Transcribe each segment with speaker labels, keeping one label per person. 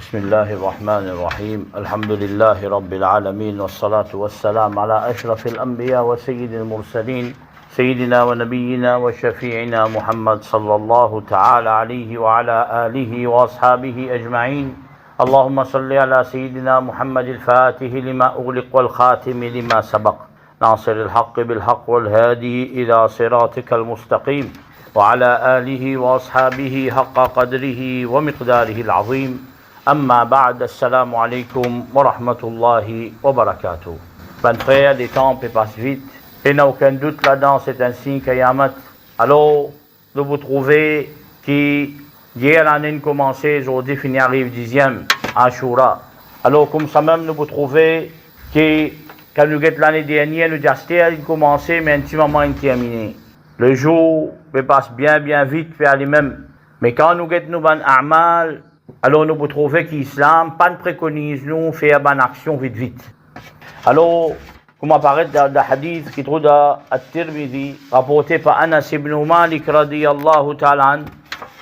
Speaker 1: بسم الله الرحمن الرحيم الحمد لله رب العالمين والصلاة والسلام على أشرف الأنبياء وسيد المرسلين سيدنا ونبينا وشفيعنا محمد صلى الله تعالى عليه وعلى آله وأصحابه أجمعين اللهم صل على سيدنا محمد الفاتح لما أغلق والخاتم لما سبق ناصر الحق بالحق والهادي إلى صراطك المستقيم وعلى آله وأصحابه حق قدره ومقداره العظيم أما بعد السلام عليكم ورحمة الله وبركاته. Ben frère, les temps passent vite et n'a aucun doute là-dedans, c'est un signe Qayamat. Alors, de vous trouver qui, hier l'année commencé, aujourd'hui fini arrive 10e, Ashura. Alors, comme ça même, nous vous trouvez qui, quand nous guettons l'année dernière, nous disons, il commençait, mais intimement il terminé. Le jour passe bien vite, fait aller-même. Mais quand nous guettons nous ban a'mal, alors nous vous trouvez qu'Islam, pas de préconise nous faire une action vite. Alors, comme apparaît dans le hadith qui trouve dans At-Tirmidhi, rapporté par Anas ibn Malik radiyallahu ta'ala,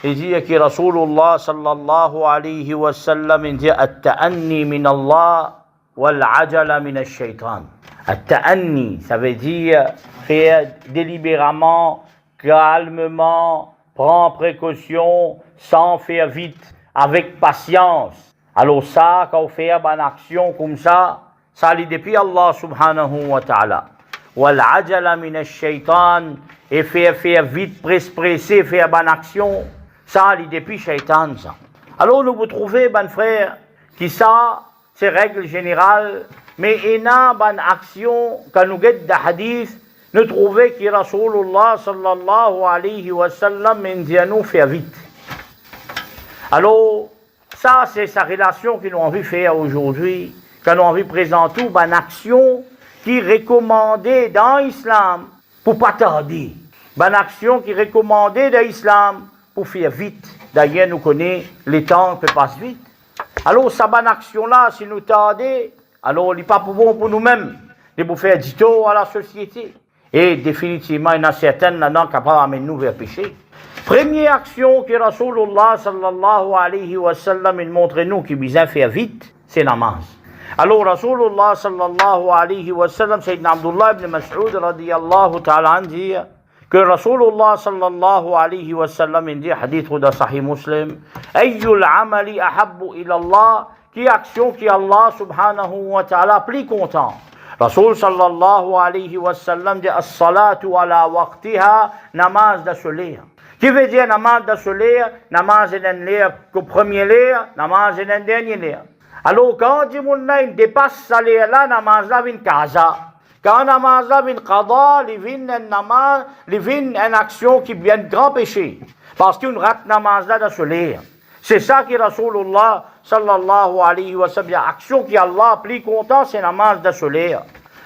Speaker 1: il dit que Rasulullah sallallahu alayhi wa sallam dit At-ta'anni min Allah wal-ajala min ash-shaytan. At-ta'anni, ça veut dire faire délibérément, calmement, prendre précaution, sans faire vite, avec patience. Alors ça, quand on fait une action comme ça lit depuis Allah subhanahu wa ta'ala. Wal-ajala min ash-shaytan, et faire vite, pressé, faire une action, ça lit depuis shaytan, ça. Alors nous vous trouvez, ben frère, qui ça, c'est règle générale, mais il y a une action, quand nous guettons des hadiths, nous trouvons que Rasulullah sallallahu alayhi wa sallam dit à nous faire vite. Alors, ça c'est sa relation que nous avons envie de faire aujourd'hui, que nous avons envie de présenter une action qui est recommandée dans l'islam pour ne pas tarder. Une action qui est recommandée dans l'islam pour faire vite. D'ailleurs, nous connaissons les temps qui passent vite. Alors, cette bonne action-là, si nous tardons, alors il n'est pas bon pour nous-mêmes, il faut faire du tort à la société. Et définitivement, il y en a certaines là-dedans qui peuvent amener nous vers le péché. Première action que Rasulullah sallallahu alayhi wa sallam montre nous qui besoin faire vite, c'est namaz. Alors Rasulullah sallallahu alayhi wa sallam, Sayyidina Abdullah ibn Mas'ud radiyallahu ta'ala dit que Rasulullah sallallahu alayhi wa sallam dit, hadith de Sahih Muslim, Ayyul amali ahabbu ila Allah, qui action qui Allah subhanahu wa ta'ala plus content. Rasul sallallahu alayhi wa sallam dit as-salatu ala waqtiha, namaz de soleil. Qui veut dire namaz de soleil, namaz est un l'air qu'au premier l'air, namaz est un dernier l'air. Alors quand il dépasse ce l'air-là, namaz là vient kaza. Quand namaz là vient qada, il vient un namaz, il vient une action qui vient de grand péché. Parce qu'il rate namaz là de soleil. C'est ça qui Rasulullah sallallahu alayhi wa sallam, l'action qui Allah plus content, c'est namaz de soleil.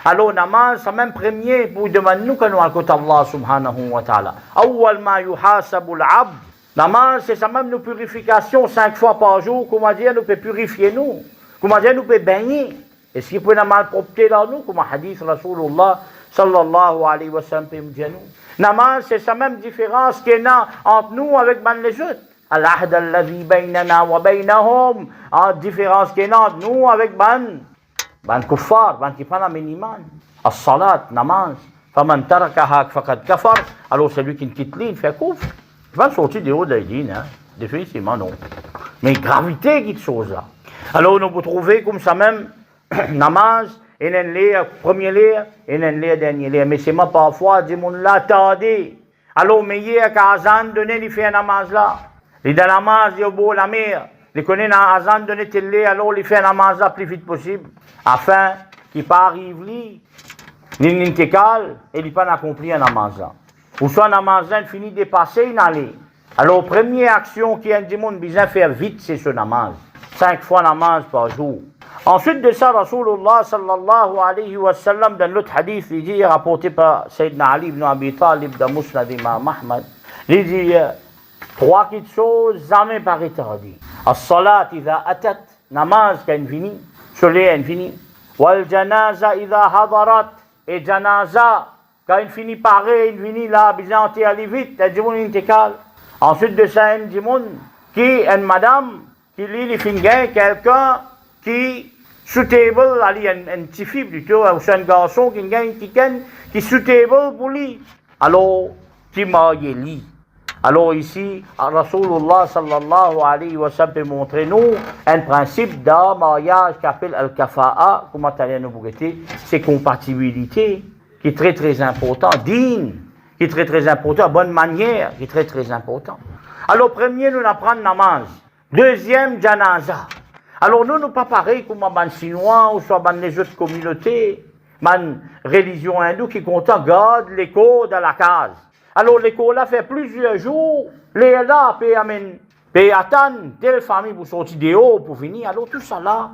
Speaker 1: Alors namaz, c'est même premier pour demander nous que nous allons Allah subhanahu wa ta'ala. Awwal ma yuhasabu al-abd. Namaz, c'est ça même nos purifications 5 fois par jour. Comment dire, nous peut purifier nous. Comment dire, nous peut baigner. Est-ce qu'il peut namaz propreté dans nous, comme hadith Rasulullah sallallahu alayhi wa sallam peut dire nous. Namaz, c'est ça même différence qu'il y a entre nous avec les autres. Al-ahd alladhi baynana wa baynahum, en différence qu'il y a entre nous avec ban kuffar, ban qui prend la minimale. As-salat, namaz. Faman tarakaha faqad kafar. Alors celui qui ne quitte l'île fait kufr. Il va sortir des hauts de l'île, hein. Définitivement non. Mais gravité qui chose là. Alors nous vous trouvez comme ça même, namaz, et un l'air, premier l'air, et un l'air, dernier l'air. Mais c'est moi parfois, dis mon là, attendez. Alors, mais hier, quand Azan donnait, il fait un namaz là. Il dans la namaz, il est au beau la mer. Il connaît dans Azan donné télé, alors il fait un namaz là plus vite possible. Afin qu'il pas arrive lui, il n'intécale, et il pas accompli un namaz là. Ou soit un namaz là, il finit de passer, il n'allait. Alors, première action qui a un démon besoin de faire vite, c'est ce namaz. 5 fois namaz par jour. Ensuite de ça, Rasulullah sallallahu alayhi wa sallam, dans l'autre hadith, il dit, rapporté par Sayyidina Ali ibn Abi Talib, dans Musnad Imam Ahmad, il dit, 3 petites choses, jamais pas retardées. As-salat idha atat, namaz quand il finit, soleil il finit. Wal janaza idha hadarat, et janaza, quand il finit pareil, il finit là, bizanté, aller vite, il dit, mon intécal. Ensuite de ça, il dit, qui est une madame, qui lit les fingers, quelqu'un qui suitable, allez, un petit fille plutôt, ou c'est un garçon qui suitable pour lui. Alors, qui m'a lui. Alors ici, Rasulullah sallallahu alayhi wa sallam peut montrer nous un principe d'un mariage qui s'appelle al-kafa'a, comment t'allais nous bougeter, c'est compatibilité, qui est très très important, digne, qui est très très important, bonne manière, qui est très très important. Alors premier, nous apprenons namaz. Deuxième, janaza. Alors nous, pas pareil comme les Chinois ou soit les autres communautés, les religions hindoues qui comptent garde l'écho dans la case. Alors l'écho là fait plusieurs jours, les là, puis attendre telle famille pour sortir dehors, pour venir. Alors tout ça là,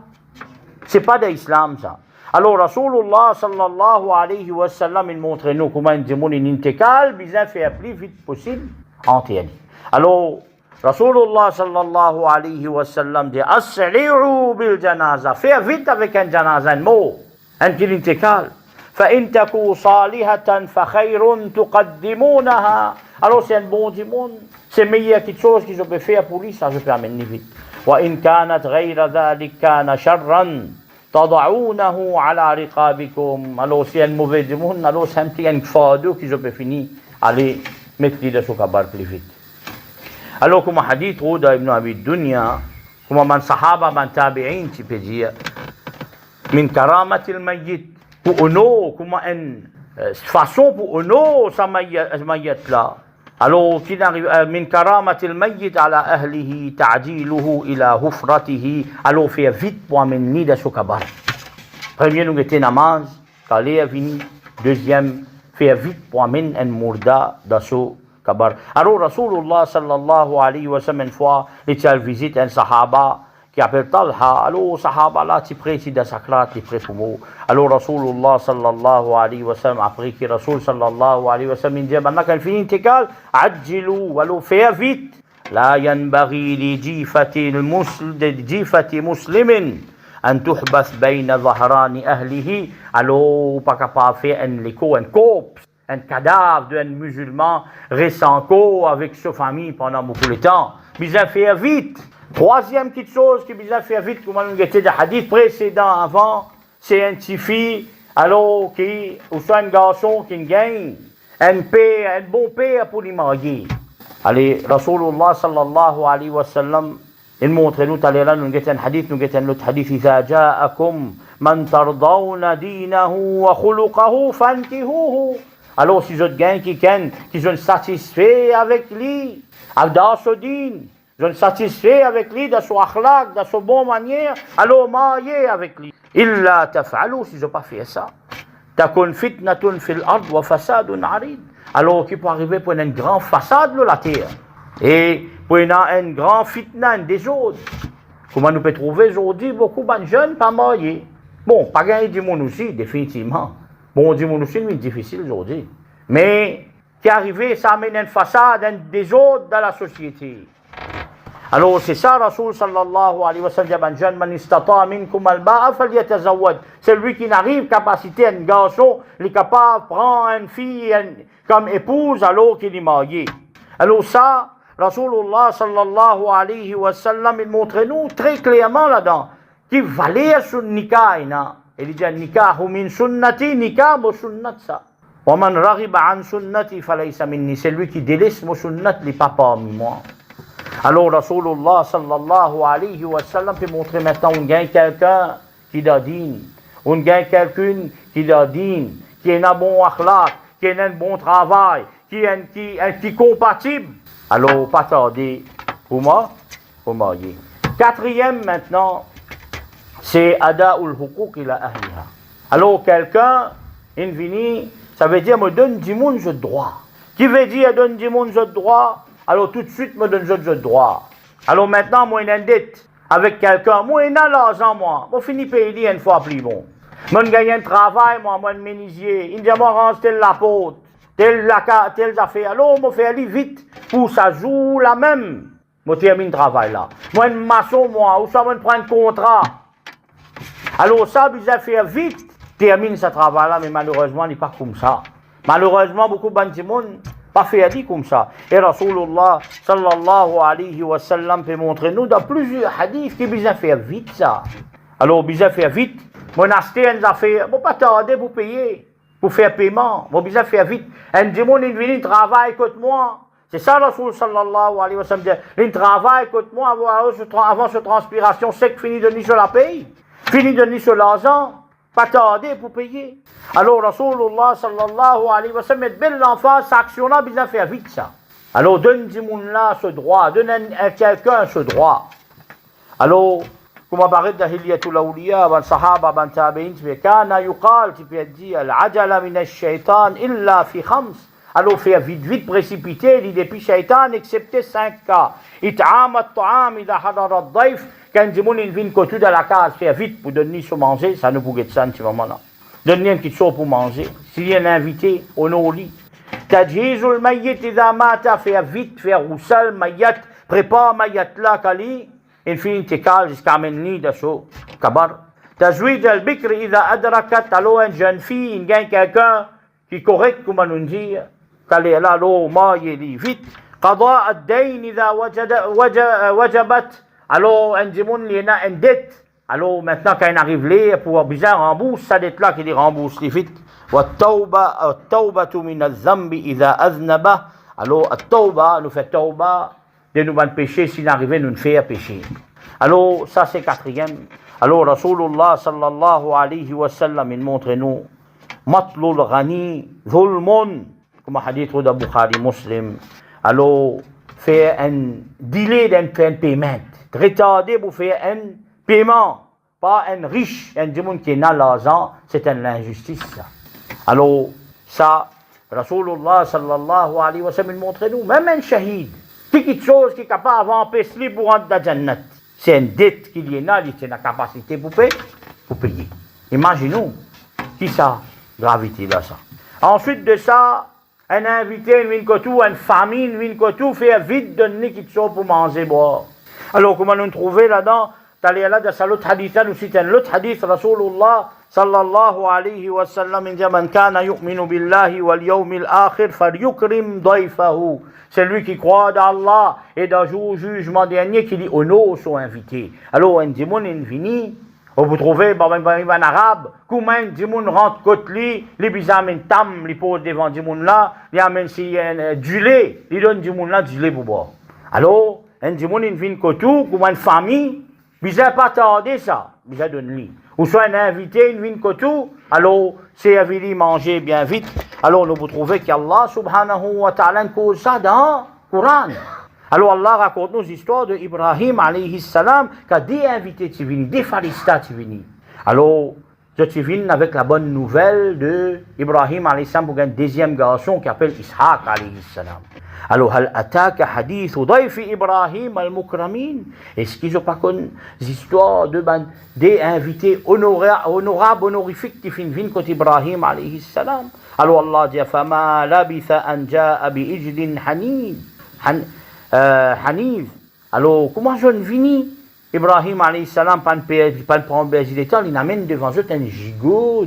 Speaker 1: c'est pas de l'islam ça. Alors Rasulullah sallallahu alayhi wa sallam, il montre nous comment il dit mon intécal, bien faire plus vite possible, en théorie. Alors Rasulullah sallallahu alayhi wa sallam dit As-sari'u bil janaza, faire vite avec un janaza, un mot, un intécal. فإن تكو صالحة فخير تقدمونها. Alors c'est un bon du monde, c'est meilleur quelque chose que je peux faire pour lui, ça je peux amener vite. وإن كانت غير ذلك كان شرا تضعونه على رقابكم. Alors c'est un mauvais du monde, alors c'est un petit fardeau que je peux finir, aller mettre le sokabar plus vite. Alors comme hadith Rouda ibn Abi Dunya, comme man sahaba, man tabi'in, tu peux dire, min karamatil mayyit, pour honor, comment une façon pour honor sa mayyat là. Alors, qui n'arrive, min karamatil mayyit ala ahlihi ta'jiluhu ila hufratihi. Alors, faire vite pour amener de ce kabar. Premier, nous était namaz, quand est venu. Deuxième, faire vite pour amener un mourda de ce kabar. Alors, Rasulullah sallallahu alayhi wa sallam, une fois, il a visité un sahaba qui appelle Talha. Alors, sahaba là, tu prêts, tu dasakra, tu prêts pour moi. Alors, Rasulullah sallallahu alayhi wa sallam, après que Rasul sallallahu alayhi wa sallam, il dit, maintenant qu'elle finit l'intégrale, adjilou, alors faire vite. La yanbaghi li jifati muslimin, an tuhbas bayna dhahrani ahlihi. Alors, pas capable de faire un corps, un cadavre d'un musulman restant avec sa famille pendant beaucoup de temps. Mais à faire vite. Troisième petite chose qui besoin de faire vite, comme on a dit dans le hadith précédent avant, c'est un petit fille, alors qui, ou soit un garçon qui gagne un père, un bon père pour lui marier. Allez, Rasulullah sallallahu alayhi wa sallam, il montre nous, allez là, nous avons un hadith, nous avons l'autre hadith, إذا جاءكم من ترضون دينه وخلقه فانكحوه. Alors, si je gagne quelqu'un qui sont satisfaits avec lui, dans ce din, je suis satisfait avec lui, de son akhlaq, de son bonne manière, alors marier avec lui. Illa taf'alu, si je n'ai pas fait ça. Takun fitnatun fil ard wa fasadun arid. Alors, qui peut arriver pour une grande façade de la terre. Et pour une grande fitna, un désordre. Comment nous peut trouver aujourd'hui beaucoup de jeunes pas mariés. Bon, pas gagner du monde aussi, définitivement. Bon, du monde aussi, c'est difficile aujourd'hui. Mais, qui arrive, ça amène une façade, un désordre dans la société. Alors c'est ça, Rasul sallallahu alayhi wa sallam, un jeune man istata minkum al-ba'a falyatazawwaj. C'est lui qui n'arrive capacité un garçon, il est capable de prendre une fille comme épouse alors qu'il est marié. Alors ça, Rasulullah sallallahu alayhi wa sallam, il montre nous très clairement là-dedans, qui valait sur le nikah. Il dit nikahu min sunnati, nikah mo sunnat ça. Wa man raghiba an sunnati falaysa minni. C'est lui qui délaisse mon sunnat, il n'est pas parmi moi. Alors, Rasulullah sallallahu alayhi wa sallam peut montrer maintenant on gagne quelqu'un qui a dîne, on gagne quelqu'un qui a dîne, qui a un bon akhlaq, qui a un bon travail, qui est compatible. Alors, pas tarder pour moi, pour marier. Quatrième maintenant, c'est ada'ul huquq ila ahliha. Alors, quelqu'un, il vient, ça veut dire me donne du monde de droit. Qui veut dire donne du monde de droit? Alors tout de suite, me donne de droit. Alors maintenant, moi, j'ai une dette avec quelqu'un. Moi, j'ai l'argent, moi. Moi, finis payer une fois plus bon. Moi, j'ai gagné un travail, moi, je suis menuisier. Il dit, moi, range telle la porte, telle affaire. Alors, moi, fais aller vite pour ça joue la même. Moi, termine le travail là. Moi, une maçon, moi, ou ça, moi, je prends un contrat. Alors, ça, vous a fait vite, termine ce travail là, mais malheureusement, il n'est pas comme ça. Malheureusement, beaucoup de monde, Pas faire dit comme ça. Et Rasulullah sallallahu alayhi wa sallam peut montrer nous dans plusieurs hadiths qui besoin faire vite ça. Alors, besoin faire vite. Monastère nous a fait, bon, pas tarder pour payer, pour faire paiement. Bon, besoin faire vite. Un démon, il vient, il travaille, écoute-moi. C'est ça, Rasul sallallahu alayhi wa sallam dit. Il travaille, écoute-moi, avant ce transpiration sec, fini de nuit sur la paye. Fini de nuit sur l'argent. Pas tarder pour payer. Alors, Rasulullah sallallahu alayhi wa sallam, belle l'enfant, cette action-là, besoin faire vite ça. Alors, donne là ce droit, donne à quelqu'un ce droit. Alors, comme apparaît dans Hilyatul Awliya, ban Sahaba, ban Tabi'in, kana yuqal, tu peux dire, al-ajala min ash-shaytan illa fi khams. Alors, faire vite, précipiter, dit depuis shaytan, excepté 5 cas. It'am at-ta'am, ida hadar ad-daif, quand il vient côté de la case, faire vite pour donner ce manger, ça ne pourrait être ça, ce moment-là. Donner un petit chose pour manger. S'il y a un invité, on est au lit. Tajhizul mayyit idha mata, faire vite, faire roussel, mayyat, prépare mayyat là, kali, il finit tes cales jusqu'à amener de chaud, kabar. Tajwid al-bikr idha adrakat, alors une jeune fille, il gagne quelqu'un qui est correct, comme on dit, kali là, l'eau, maille, vite. Qada ad-dayn idha wajabat, alors un démon, il y a une dette. Alors maintenant, quand il arrive là, pour bien rembourser sa dette là, qu'il rembourse les vite. وَالتَّوْبَةُ مِنَ الذَّنْبِ إِذَا أَذْنَبَ. Alors, at-tawba, nous fait tawba, de nous ban péché, s'il arrive, nous faire péché. Alors, ça c'est quatrième. Alors, Rasulullah sallallahu alayhi wa sallam, il montre nous, matlul ghani, zulmun, comme hadith de Bukhari Muslim. Alors, faire un delay d'un paiement, retarder pour faire un paiement, pas un riche, un démon qui est dans l'argent, c'est une injustice. Ça. Alors, ça, Rasulullah sallallahu alayhi wa sallam montre nous, même un shahid, petite chose qui est capable d'empêcher pour rentrer dans la Jannat, c'est une dette qu'il y a, c'est la capacité pour payer. Imaginons, qui ça, gravité là, ça. Ensuite de ça, un invité, une famine, une fait vite donner quelque chose pour manger, boire. Alors, comment nous trouver là-dedans? T'allais là dans l'autre hadith, nous citons l'autre hadith, Rasulullah sallallahu alayhi wa sallam, il dit, man kana yu'minu billahi wal yawmil akhir, falyukrim dayfahu. C'est lui qui croit d'Allah et dans le jour jugement dernier qui dit honore son invité. Alors, un démon est venu, vous trouvez, en arabe, comment un démon rentre côté lui, les bizamènes tam, les pose devant le démon là, il amène du lait, il donne du démon là du lait pour boire. Alors, un démon est venu côté, comme une famille, bizarre pas tarder ça, bizarre donne lui. Ou soit un invité, une vine kotou, alors c'est à venir manger bien vite. Alors nous vous trouvez qu'Allah subhanahu wa ta'ala cause ça dans le Coran. Alors Allah raconte nous l'histoire de Ibrahim alayhi salam, qui a des invités qui viennent, des pharistas qui viennent. Alors, je suis venu avec la bonne nouvelle de Ibrahim alayhi salam pour un deuxième garçon qui s'appelle Ishaq alayhi salam. Alors, hal ataka hadith dayfi Ibrahim al-mukramin. Est-ce qu'ils n'ont pas connu l'histoire des invités honorables, honorifiques qui viennent côté Ibrahim alayhi salam? Alors Allah dit, fama labitha an ja'a bi ijlin hanif. Alors, comment je ne vini? Ibrahim alayhi salam, pas de prendre des temps, il amène devant eux un gigot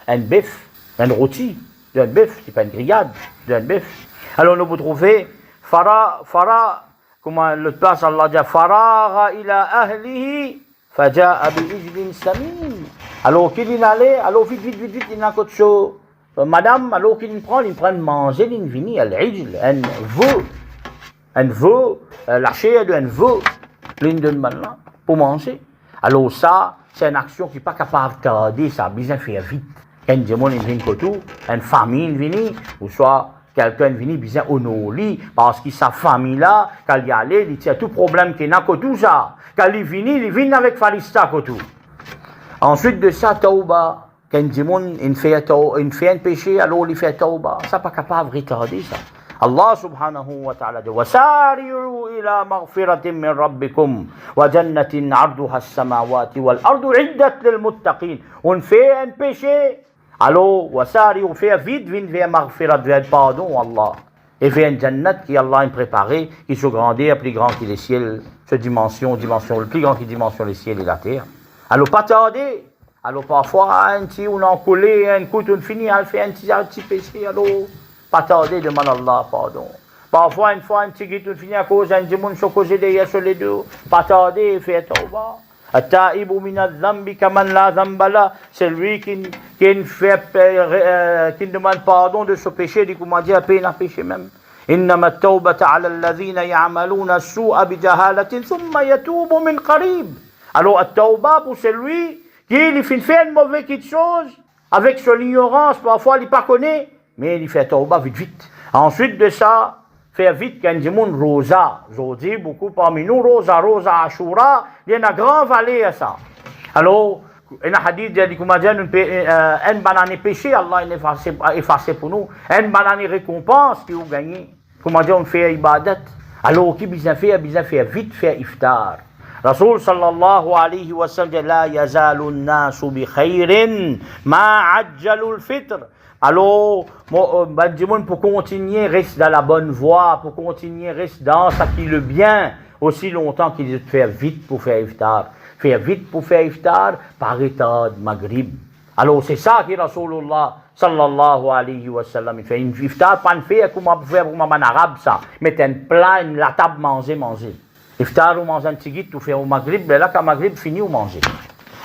Speaker 1: un bœuf, un rôti, d'un bœuf, c'est pas une grillade, d'un bœuf. Alors nous vous trouvez, comment le place Allah dit, Faragha ila ahlihi, faja'a bi ijlin samin. Alors qu'il y allait, alors vite, il n'a qu'autre chose. Madame, alors qu'il prend manger, il vient, al-ijl, un veau, la chair d'un veau, l'une de maintenant, pour manger. Alors ça, c'est une action qui n'est pas capable de tarder, ça a besoin de faire vite. Un démon vient côté, une famille vient, ou soit quelqu'un vient bien honorer, parce que sa famille-là, quand il y allait, il y a tout problème qui n'a que tout ça. Quand il vient avec Farista côté. Ensuite de ça, tauba. Quand un démon fait un péché, alors il fait tauba. Ça n'est pas capable de retarder ça. Allah subhanahu wa ta'ala dit وَسَارِعُوا إِلَى مَغْفِرَةٍ مِّن رَبِّكُمْ وَجَنَّةٍ عَرْضُهَا السَّمَاوَاتِ وَالْأَرْضُ عِدَّةٌ لِلْمُتَّقِينَ. On fait un péché, alors وَسَارِعُوا fait vite vers maghfirat, vers pardon Allah. Et vers une jannat qui Allah a préparé, qui se grandit, plus grand que les ciels, ce dimension, le plus grand que dimension les ciels et la terre. Alors pas tarder. Alors parfois, un petit, on a collé, un coup, on finit, on fait un petit péché, alors pas tarder, demande Allah pardon. Parfois, une fois, un petit guide finit à cause, un dimanche, se causer derrière sur les deux, pas tarder, fait tauba. At-ta'ibu min adh-dhanbi kaman la dhanba la. C'est lui qui demande pardon de ce péché, dit comment dire, peine à péché même. إنما التوبة على الذين يعملون السوء بجهالة ثم يتوب من قريب. Alors, at-tauba pour celui qui fait une mauvaise chose avec son ignorance, parfois il ne pas connaît, mais il fait tauba vite vite. Ensuite de ça, faire vite quand il dit rosa. Je dis beaucoup parmi nous, rosa Ashura, il y a une grande vallée à ça. Alors, un hadith dit comment dire, un banane péché, Allah a effacé pour nous. Un banane récompense qui vous gagnez. Comment dire, on fait ibadat. Alors, qui bien fait vite, faire iftar. Rasul sallallahu alayhi wa sallam, la yazalu nasu bi khairin ma ajjalul fitr. Alors, pour continuer, reste dans la bonne voie, pour continuer, reste dans ce qui est le bien, aussi longtemps qu'il fait vite pour faire iftar. Faire vite pour faire iftar par état de Maghrib. Alors, c'est ça que Rasulullah sallallahu alayhi wa sallam, il fait une iftar, pas une faire comme on peut faire pour un arabe, ça. Mettre un plat, la table, manger. Iftar ou manger un petit guide, tout faire au Maghrib, mais là, quand Maghrib finit, ou manger.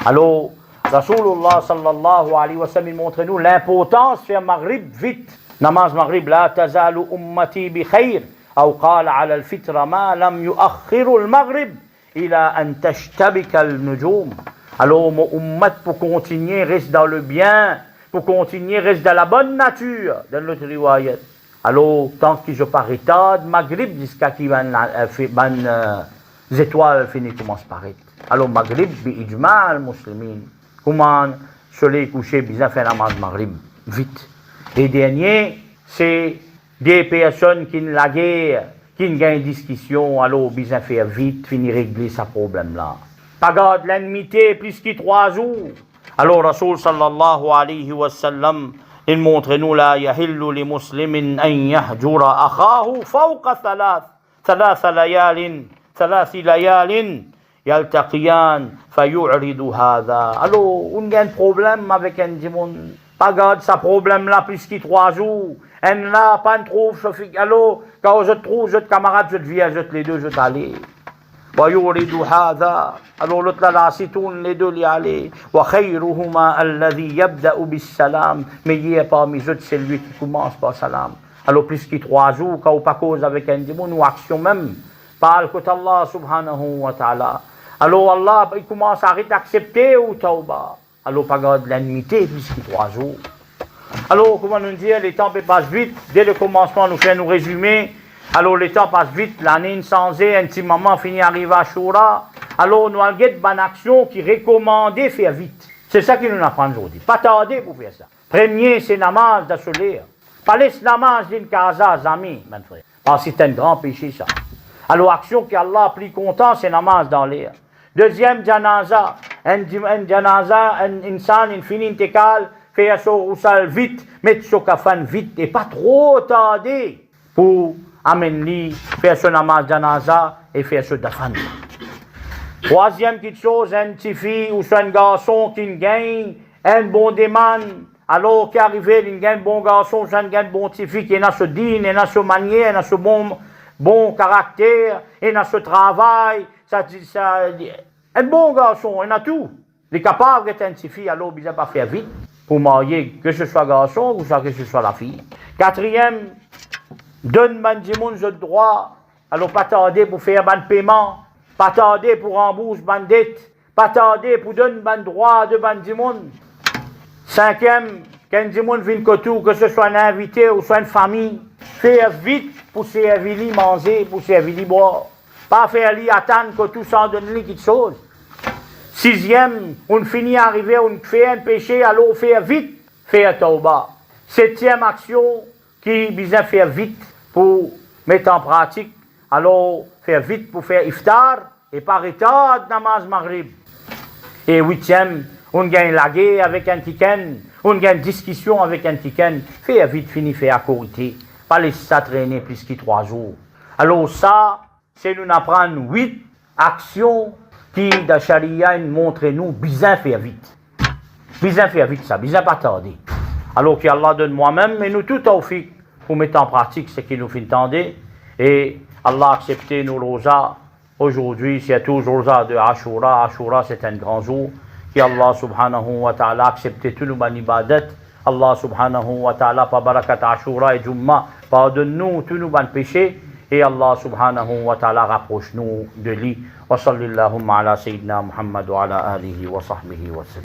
Speaker 1: Alors, Rasulullah sallallahu alayhi wa sallam, il montre nous l'importance de faire Maghrib vite. Namaz Maghrib, la tazalu ummati bi khayr. Ou qala ala al-fitra ma lam yuakhiru al-Maghrib ila an tashtabika al-nujum. Alors, mon ummat pour continuer reste dans le bien, pour continuer reste dans la bonne nature, dans notre riwayat. Alors, tant que je parais tard, Maghrib jusqu'à qui les étoiles finissent commencent à paraître. Alors, Maghrib, bi-ijma' al-muslimin. Comment se les coucher, bien faire namaz Maghrib, vite. Et dernier, c'est des personnes qui n'ont la guerre, qui n'ont une discussion, alors bien faire vite, finir régler ce problème-là. Pas garde l'ennemité plus que 3 jours. Alors, Rasul sallallahu alayhi wa sallam, il montre nous la yahillu li muslimin an yahjura akhahu fawqa thalathi layalin yaltaqiyan fayu'ridu hadha. Alors, on a un problème avec un dimon. Pas garde ce problème-là plus que 3 jours. Un là, pas trouve, alors, quand je trouve, je te camarade, je te viens, je te les deux, je t'allais. ويورد هذا. Alors l'autre là, c'est tourne les deux les aller. وخيرهما الذي يبدأ بالسلام. Mais il y a parmi eux, c'est lui qui commence par salam. Alors plus que 3 jours, quand on pas cause avec un démon ou action même, parle contre Allah subhanahu wa ta'ala. Alors Allah, il commence à accepter ou tauba. Alors pas garde l'ennemité plus que 3 jours. Alors comment nous dire, les temps passent vite. Dès le commencement, nous faisons nous résumer. Alors, le temps passe vite, l'année sans un petit moment finit arriver à Shura. Alors, nous avons une bonne action qui recommande faire vite. C'est ça qui nous apprend aujourd'hui. Pas tarder pour faire ça. Premier, c'est namaz d'assoler. Pas laisser namaz d'une casa, amis, mon frère. Parce que c'est un grand péché, ça. Alors, action qu'Allah a plus content, c'est namaz dans l'air. Deuxième, janaza. Un janaza, un insan, une fini intégrale, faire son roussal vite, mettre son kafan vite, et pas trop tarder pour amène-lui, faire ce namaz janaza et faire ce dafan. Troisième petite chose, un petit fille ou un garçon qui gagne un bon demande, alors qui arrive, il gagne un bon garçon, un bon petit fille qui a ce digne, il a ce manière, il a ce bon caractère, il a ce travail, un bon garçon, il a tout. Il est capable d'être un petit fille, alors il ne va pas faire vite pour marier, que ce soit garçon ou que ce soit la fille. Quatrième, donne bandimoun le droit, alors pas tarder pour faire ban paiement, pas tarder pour rembourser ban dette, pas tarder pour donner ban droit de bandimoun. Cinquième, quand bandimoun vient que ce soit un invité ou soit une famille, faire vite pour servir manger, pour servir boire. Pas faire lui attendre que tout s'en donne lui quelque chose. Sixième, on finit à arriver, on fait un péché, alors faire vite, faire tauba. Septième action, qui besoin faire vite pour mettre en pratique, alors faire vite pour faire iftar et par état de namaz maghrib. Et huitième, on gagne la guerre avec un tiken, on gagne discussion avec un tiken, faire vite, finir, faire à corité, pas laisser ça traîner plus que 3 jours. Alors ça, c'est nous apprendre 8 actions qui, dans la charia, montrent nous, besoin faire vite. Besoin faire vite ça, besoin pas tarder. Alors qu'Allah donne moi-même, mais nous tout tawfiq pour mettre en pratique ce qu'il nous fait entendre. Et Allah a accepté nos rosas. Aujourd'hui, c'est tous les rosas de Ashura. Ashura, c'est un grand jour. Que Allah subhanahu wa ta'ala a accepté tous nos ibadat. Allah subhanahu wa ta'ala, par barakat Ashura et Jumma, pardonne-nous tous nos péchés. Et Allah subhanahu wa ta'ala rapproche-nous de lui. Wa sallallahu ala sayyidina Muhammad wa ala alihi wa sahbihi wa sallam.